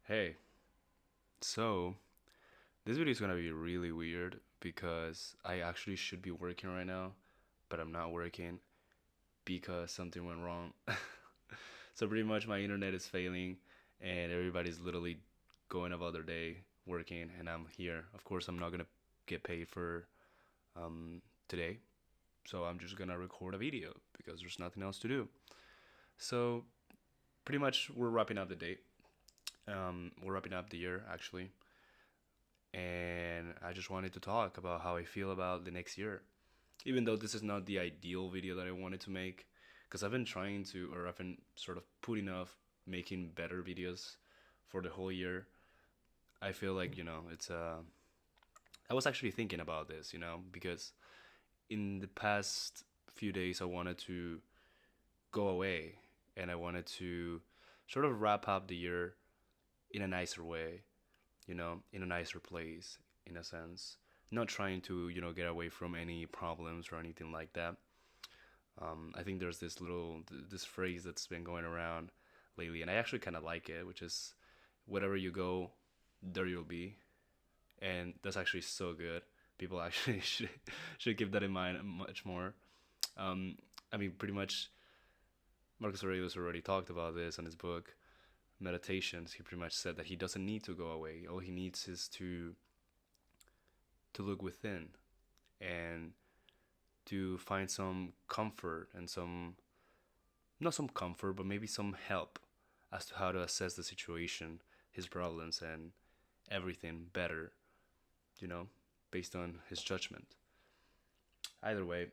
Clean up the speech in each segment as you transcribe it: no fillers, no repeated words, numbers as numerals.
Hey, so this video is gonna be really weird because I actually should be working right now, but I'm not working because something went wrong. So pretty much my internet is failing and everybody's literally going about their day working and I'm here. Of course, I'm not gonna get paid for um, today, so I'm just gonna record a video because there's nothing else to do. So pretty much we're wrapping up the day. We're wrapping up the year actually, and I just wanted to talk about how I feel about the next year. Even though this is not the ideal video that I wanted to make, because I've been trying to, or I've been sort of putting off making better videos for the whole year. I feel like, I was actually thinking about this, because in the past few days, I wanted to go away and I wanted to sort of wrap up the year in a nicer way, in a nicer place, in a sense. Not trying to, get away from any problems or anything like that. I think there's this phrase that's been going around lately, and I actually kind of like it, which is, "Wherever you go, there you'll be," and that's actually so good. People actually should keep that in mind much more. Um, I mean, pretty much, Marcus Aurelius already talked about this in his book Meditations. He pretty much said that he doesn't need to go away. All he needs is to look within and to find some comfort and some, not some comfort, but maybe some help as to how to assess the situation, his problems, and everything better, you know, based on his judgment. Either way,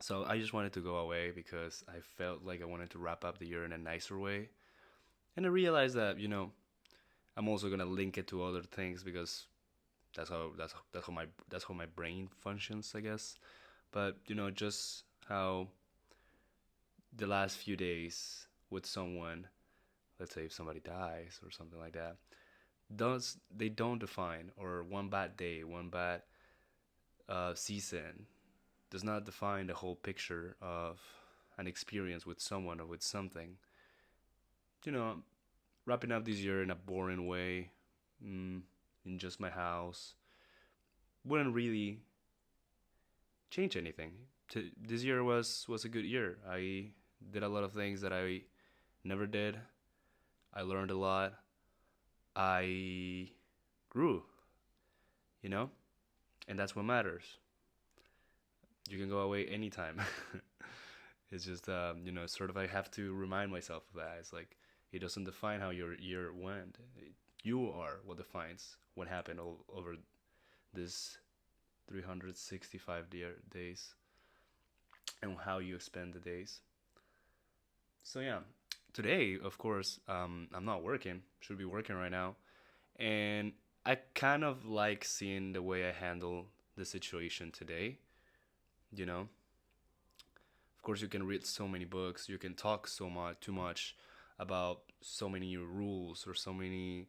so I just wanted to go away because I felt like I wanted to wrap up the year in a nicer way. And I realized that, I'm also gonna link it to other things because that's how my brain functions, I guess. But just how the last few days with someone, let's say if somebody dies or something like that, does they don't define, or one bad day, one bad season does not define the whole picture of an experience with someone or with something. You know, wrapping up this year in a boring way, mm, in just my house, wouldn't really change anything. This year was a good year. I did a lot of things that I never did. I learned a lot. I grew, you know, and that's what matters. You can go away anytime. It's just, sort of I have to remind myself of that. It's like it doesn't define how your year went. You are what defines what happened over this 365 days and how you spend the days. So yeah, today, of course, I'm not working. Should be working right now, and I kind of like seeing the way I handle the situation today. You know, of course, you can read so many books, you can talk so much, too much about so many rules or so many,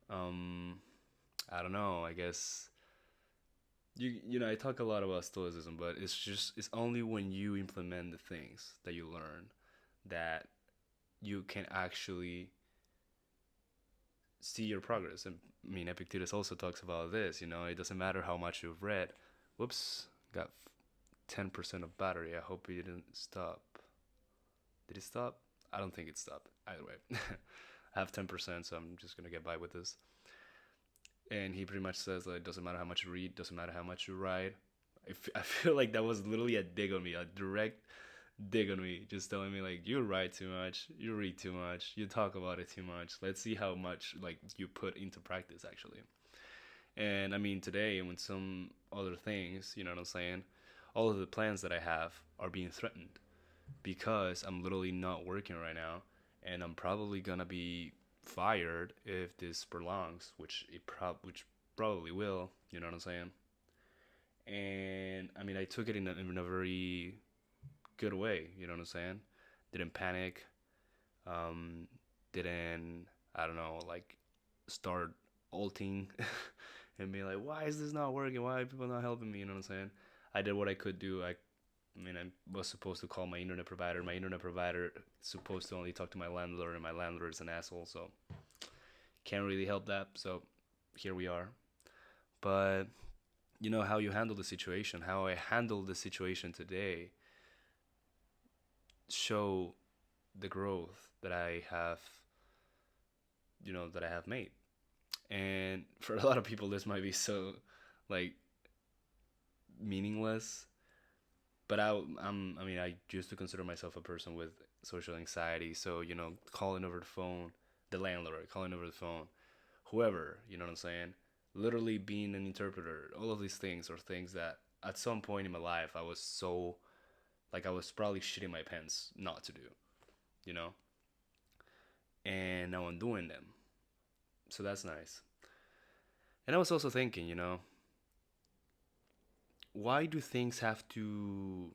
um, I don't know. I guess I talk a lot about stoicism, but it's only when you implement the things that you learn that you can actually see your progress. And I mean, Epictetus also talks about this. It doesn't matter how much you've read. Whoops, got 10% of battery. I hope it didn't stop. Did it stop? I don't think it stopped. Either way, I have 10%, so I'm just gonna get by with this. And he pretty much says like, it doesn't matter how much you read, doesn't matter how much you write. I feel like that was literally a dig on me, a direct dig on me, just telling me like, you write too much, you read too much, you talk about it too much. Let's see how much like you put into practice actually. And I mean today and with some other things, you know what I'm saying? All of the plans that I have are being threatened because I'm literally not working right now, and I'm probably gonna be fired if this prolongs, which probably will. You know what I'm saying? And I mean, I took it in a very good way. You know what I'm saying? Didn't panic. Um, didn't, I don't know, like start alting and be like, why is this not working? Why are people not helping me? You know what I'm saying? I did what I could do. I was supposed to call my internet provider. My internet provider is supposed to only talk to my landlord, and my landlord is an asshole. So can't really help that. So here we are. But how you handle the situation, how I handle the situation today, show the growth that I have, that I have made. And for a lot of people, this might be so like meaningless. But I used to consider myself a person with social anxiety. So calling over the phone, the landlord, calling over the phone, whoever, you know what I'm saying? Literally being an interpreter, all of these things are things that at some point in my life I was so like I was probably shitting my pants not to do, you know? And now I'm doing them. So that's nice. And I was also thinking, why do things have to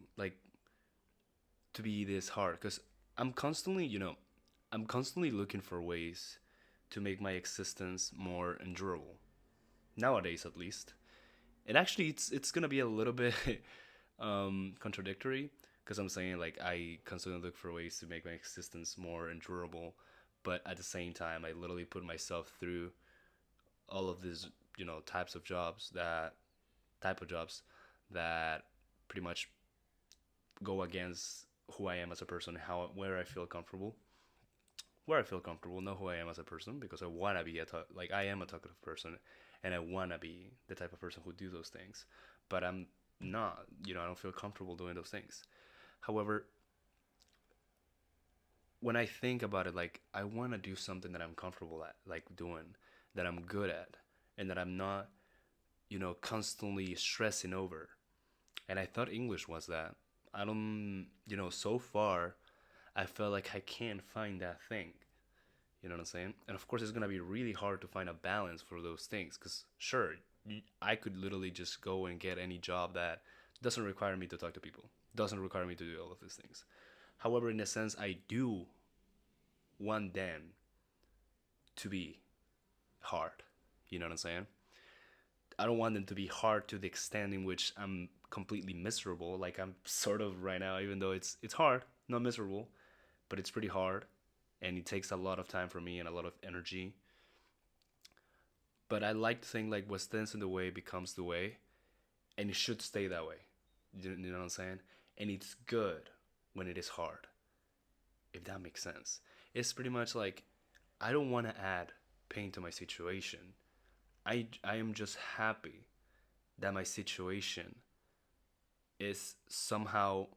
to be this hard? Cuz I'm constantly, I'm constantly looking for ways to make my existence more endurable. Nowadays at least. And actually it's going to be a little bit contradictory because I'm saying like I constantly look for ways to make my existence more endurable, but at the same time I literally put myself through all of these type of jobs that pretty much go against who I am as a person, how where I feel comfortable, know who I am as a person because I wanna be I am a talkative person, and I wanna be the type of person who do those things, but I'm not. I don't feel comfortable doing those things. However, when I think about it, like I wanna do something that I'm comfortable at, like doing, that I'm good at, and that I'm not, constantly stressing over. And I thought English was that. I don't, so far, I felt like I can't find that thing. You know what I'm saying? And of course, it's gonna be really hard to find a balance for those things. Cause sure, I could literally just go and get any job that doesn't require me to talk to people, doesn't require me to do all of these things. However, in a sense, I do want them to be hard. You know what I'm saying? I don't want them to be hard to the extent in which I'm completely miserable, like I'm sort of right now. Even though it's hard, not miserable, but it's pretty hard, and it takes a lot of time for me and a lot of energy. But I like to think like what stands in the way becomes the way, and it should stay that way. You know what I'm saying? And it's good when it is hard, if that makes sense. It's pretty much like I don't want to add pain to my situation. I am just happy that my situation is somehow,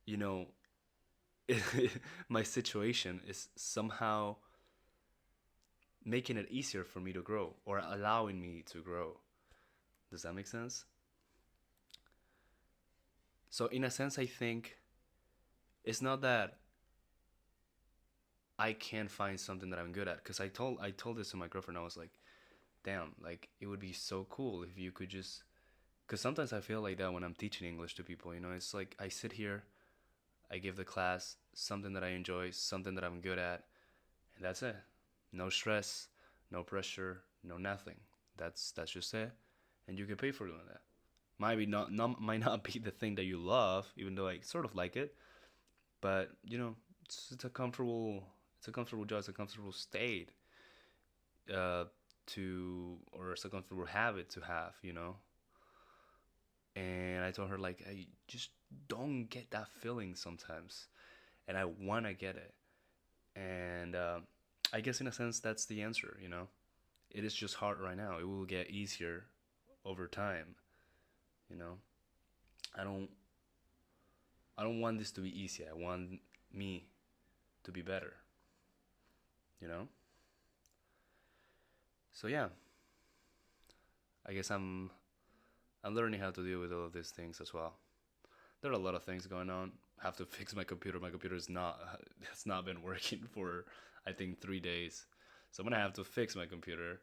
you know, my situation is somehow making it easier for me to grow or allowing me to grow. Does that make sense? So in a sense, I think it's not that I can't find something that I'm good at because I told this to my girlfriend. I was like, damn, like it would be so cool if you could just because sometimes I feel like that when I'm teaching English to people. It's like I sit here, I give the class something that I enjoy, something that I'm good at, and that's it. No stress, no pressure, no nothing. That's just it, and you get paid for doing that. Might not be the thing that you love, even though I sort of like it, but it's a comfortable job, it's a comfortable state uh, or it's a comfortable habit to have. And I told her like I just don't get that feeling sometimes, and I wanna get it. And I guess in a sense that's the answer. It is just hard right now. It will get easier over time. You know, I don't I don't want this to be easy. I want me to be better. You know. So yeah, I guess I'm learning how to deal with all of these things as well. There are a lot of things going on. I have to fix my computer. My computer is not it's not been working for I think 3 days. So I'm gonna have to fix my computer.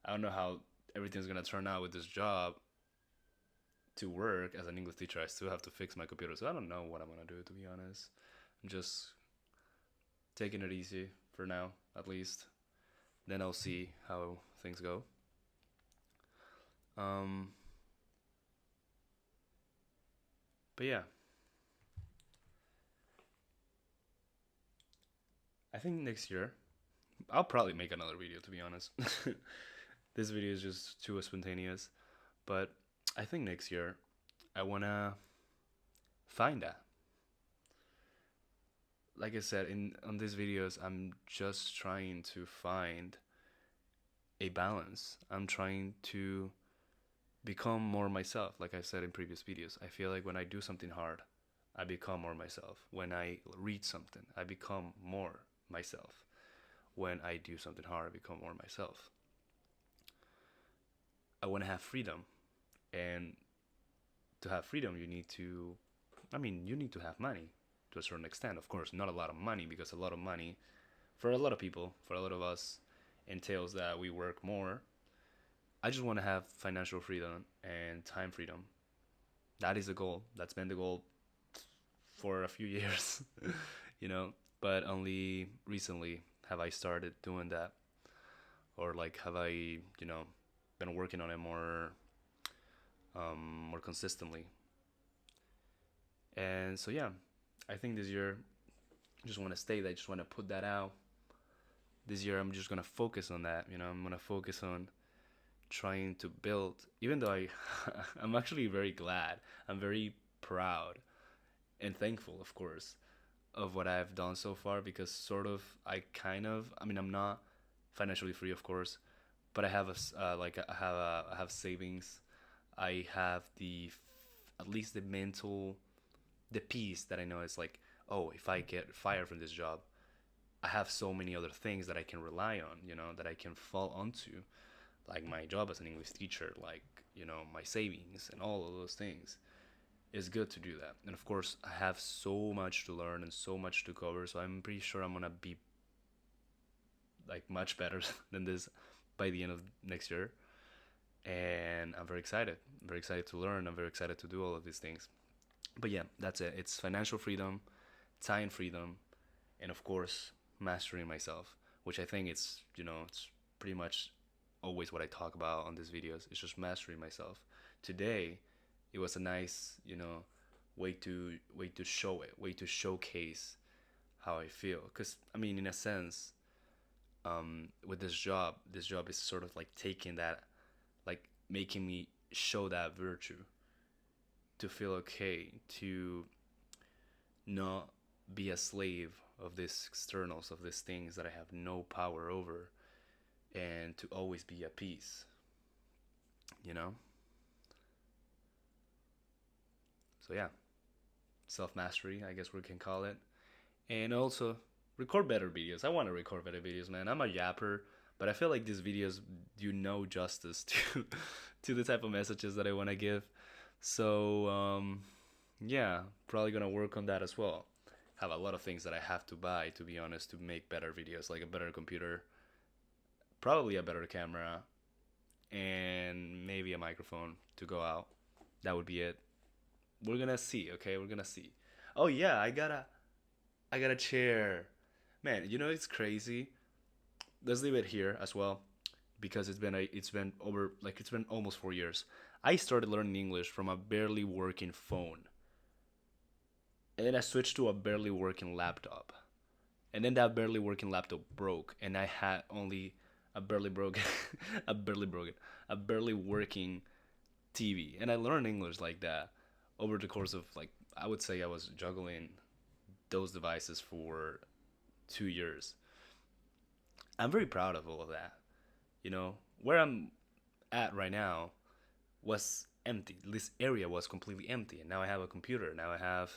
I don't know how everything's gonna turn out with this job to work as an English teacher. I still have to fix my computer, so I don't know what I'm gonna do, to be honest. I'm just taking it easy for now, at least. Then I'll see how things go. Um, but yeah, I think next year, I'll probably make another video, to be honest. This video is just too spontaneous, but I think next year I wanna find that. Like I said in on these videos, I'm just trying to find a balance. I'm trying to become more myself. Like I've said in previous videos, I feel like when I do something hard, I become more myself. When I read something, I become more myself. When I do something hard, I become more myself. I want to have freedom, and to have freedom, you need to, I mean, you need to have money to a certain extent. Of course, not a lot of money, because a lot of money, for a lot of people, for a lot of us, entails that we work more. I just want to have financial freedom and time freedom. That is the goal. That's been the goal for a few years, you know. But only recently have I started doing that, or like have I, been working on it more consistently. And so yeah, I think this year I just want to stay there. I just want to put that out. This year I'm just gonna focus on that. I'm gonna focus on trying to build. Even though I'm actually very glad. I'm very proud and thankful, of course, of what I've done so far, because sort of I mean, I'm not financially free, of course, but I have I have savings. I have at least the mental, the peace that I know is like, oh, if I get fired from this job, I have so many other things that I can rely on, that I can fall onto, like my job as an English teacher, like, my savings and all of those things. It's good to do that. And of course, I have so much to learn and so much to cover, so I'm pretty sure I'm gonna be like much better than this by the end of next year. And I'm very excited. I'm very excited to learn. I'm very excited to do all of these things. But yeah, that's it. It's financial freedom, time freedom, and of course, mastering myself, which I think it's pretty much always what I talk about on these videos. It's just mastering myself. Today, it was a nice, way to show it, way to showcase how I feel. Because I mean, in a sense, with this job is sort of like taking that, like making me show that virtue, to feel okay, to not be a slave of these externals, of these things that I have no power over, and to always be at peace, you know? So yeah, self mastery, I guess we can call it. And also record better videos. I want to record better videos, man. I'm a yapper, but I feel like these videos do no justice to to the type of messages that I want to give. So yeah, probably gonna work on that as well. Have a lot of things that I have to buy, to be honest, to make better videos, like a better computer, probably a better camera, and maybe a microphone to go out. That would be it. We're gonna see, okay? We're gonna see. Oh yeah, I got a chair. Man, it's crazy. Let's leave it here as well, because it's been almost 4 years. I started learning English from a barely working phone, and then I switched to a barely working laptop, and then that barely working laptop broke, and I had only a barely broken, a barely broken, a barely working TV, and I learned English like that over the course of, like, I would say I was juggling those devices for 2 years. I'm very proud of all of that. Where I'm at right now was empty. This area was completely empty, and now I have a computer. Now I have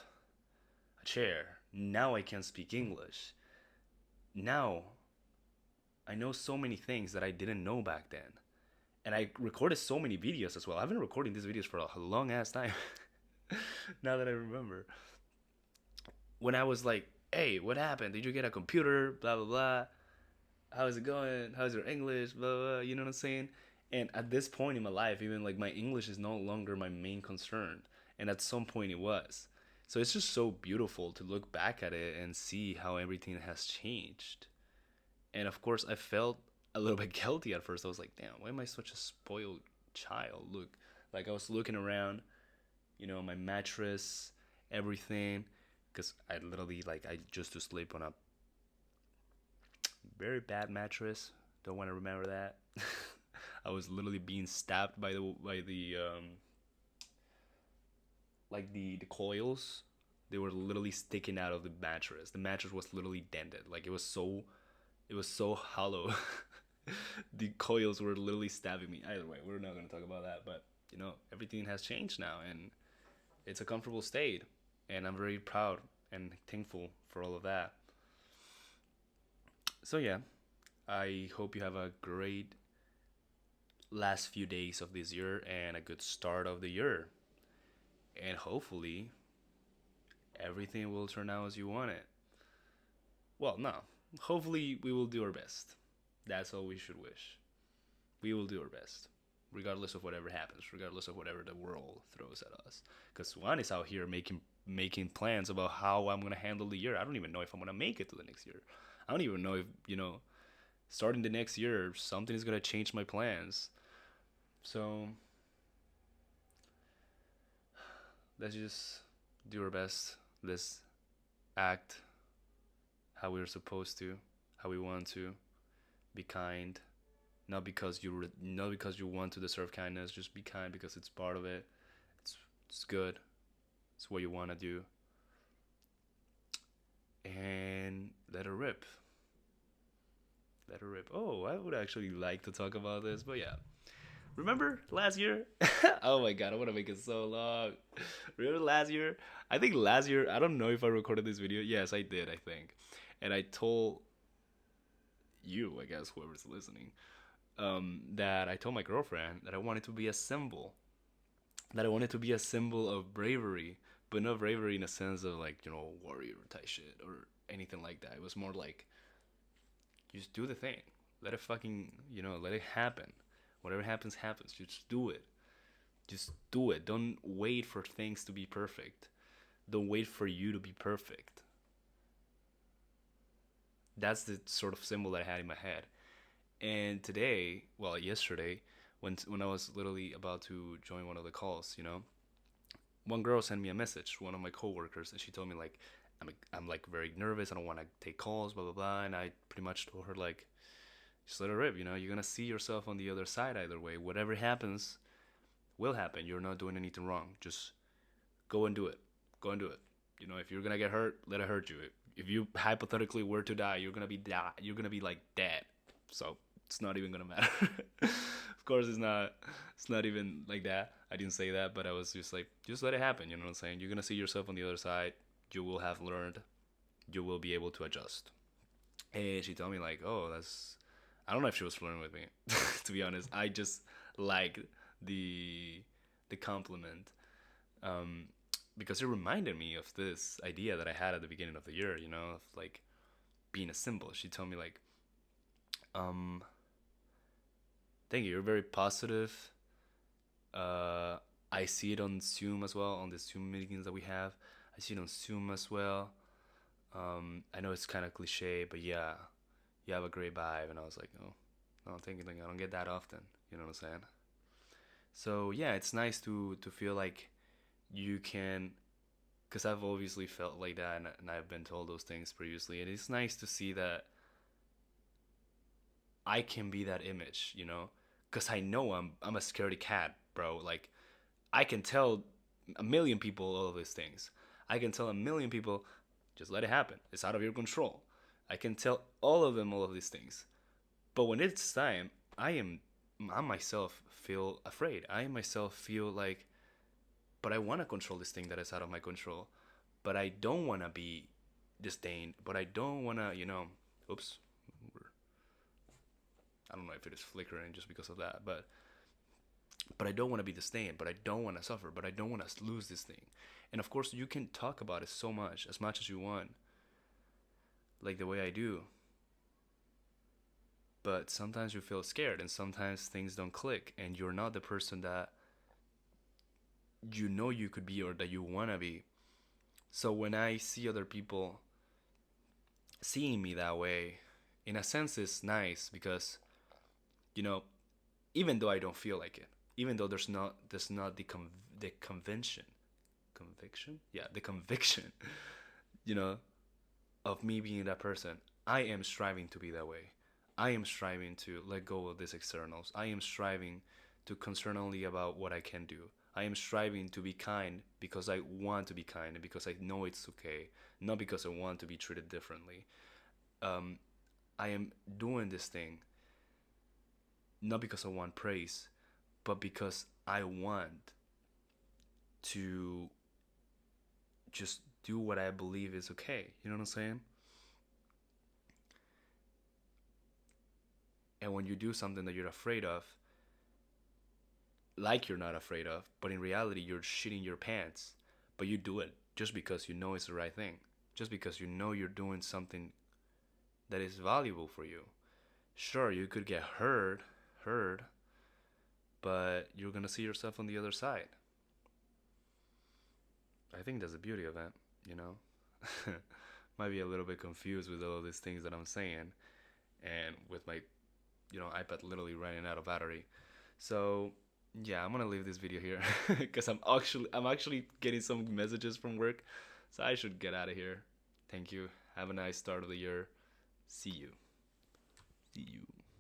a chair. Now I can speak English. Now I know so many things that I didn't know back then. And I recorded so many videos as well. I've been recording these videos for a long ass time. Now that I remember. When I was like, hey, what happened? Did you get a computer? Blah, blah, blah. How's it going? How's your English? Blah, blah, blah. You know what I'm saying? And at this point in my life, even like my English is no longer my main concern. And at some point it was. So it's just so beautiful to look back at it and see how everything has changed. And of course, I felt a little bit guilty at first. I was like, damn, why am I such a spoiled child? Look, like I was looking around, my mattress, everything, because I literally, like, I just to sleep on a very bad mattress. Don't want to remember that. I was literally being stabbed by the like the coils. They were literally sticking out of the mattress. The mattress was literally dented. Like it was so hollow. The coils were literally stabbing me. Either way, we're not going to talk about that, but everything has changed now and it's a comfortable state and I'm very proud and thankful for all of that. So yeah, I hope you have a great last few days of this year and a good start of the year. And hopefully everything will turn out as you want it. Well, no. Hopefully we will do our best. That's all we should wish. We will do our best, regardless of whatever happens, regardless of whatever the world throws at us. Because Juan is out here making plans about how I'm gonna handle the year. I don't even know if I'm gonna make it to the next year. I don't even know if starting the next year something is gonna change my plans. So let's just do our best. Let's act how we're supposed to, how we want to. Be kind, not because you want to deserve kindness. Just be kind because it's part of it. It's it's good. It's what you want to do, and let her rip. Let her rip. Oh, I would actually like to talk about this, but yeah. Remember last year? Oh my god, I want to make it so long. Remember last year? I think last year, I don't know if I recorded this video. Yes, I did, I think. And I told you, I guess, whoever's listening, that I told my girlfriend that I wanted to be a symbol. That I wanted to be a symbol of bravery, but not bravery in a sense of like, warrior type shit or anything like that. It was more like, just do the thing. Let it fucking, let it happen. Whatever happens, happens. Just do it. Just do it. Don't wait for things to be perfect. Don't wait for you to be perfect. That's the sort of symbol that I had in my head. And today, well, yesterday, when I was literally about to join one of the calls, one girl sent me a message, one of my coworkers, and she told me like, I'm like very nervous. I don't want to take calls, blah blah blah. And I pretty much told her like, just let her rip. You're gonna see yourself on the other side either way. Whatever happens, will happen. You're not doing anything wrong. Just go and do it. Go and do it. If you're gonna get hurt, let it hurt you. If you hypothetically were to die, you're gonna be You're gonna be like dead. So it's not even gonna matter. Of course, it's not. It's not even like that. I didn't say that, but I was just like, just let it happen. You know what I'm saying? You're gonna see yourself on the other side. You will have learned. You will be able to adjust. And she told me like, oh, that's. I don't know if she was flirting with me. To be honest, I just like the the compliment. Um, because it reminded me of this idea that I had at the beginning of the year, of like being a symbol. She told me like, um, thank you, you're very positive. I see it on Zoom as well, on the Zoom meetings that we have. I see it on Zoom as well. I know it's kind of cliche, but yeah, you have a great vibe. And I was like, oh, no, thank you, thank you. I don't get that often. You know what I'm saying? So yeah, it's nice to feel like you can, because I've obviously felt like that, and I've been told those things previously. And it's nice to see that I can be that image, because I know I'm a scaredy cat, bro. Like I can tell a million people all of these things. I can tell a million people, just let it happen. It's out of your control. I can tell all of them all of these things. But when it's time, I myself feel afraid. I myself feel like, but I want to control this thing that is out of my control. But I don't want to be disdained. But I don't want to, oops. I don't know if it is flickering just because of that. But I don't want to be disdained. But I don't want to suffer. But I don't want to lose this thing. And of course, you can talk about it so much, as much as you want, like the way I do. But sometimes you feel scared, and sometimes things don't click, and you're not the person that you could be or that you want to be. So when I see other people seeing me that way, in a sense, it's nice because, you know, even though I don't feel like it, even though there's not the conviction, yeah, the conviction, you know, of me being that person. I am striving to be that way. I am striving to let go of these externals. I am striving to concern only about what I can do. I am striving to be kind because I want to be kind and because I know it's okay, not because I want to be treated differently. Um, I am doing this thing not because I want praise, but because I want to just do what I believe is okay. You know what I'm saying? And when you do something that you're afraid of, like you're not afraid of, but in reality you're shitting your pants, but you do it just because you know it's the right thing, just because you know you're doing something that is valuable for you. Sure, you could get hurt, but you're gonna see yourself on the other side. I think that's the beauty of it, you know? Might be a little bit confused with all of these things that I'm saying, and with my, iPad literally running out of battery. So yeah, I'm gonna leave this video here because I'm actually getting some messages from work, so I should get out of here. Thank you. Have a nice start of the year. See you. See you.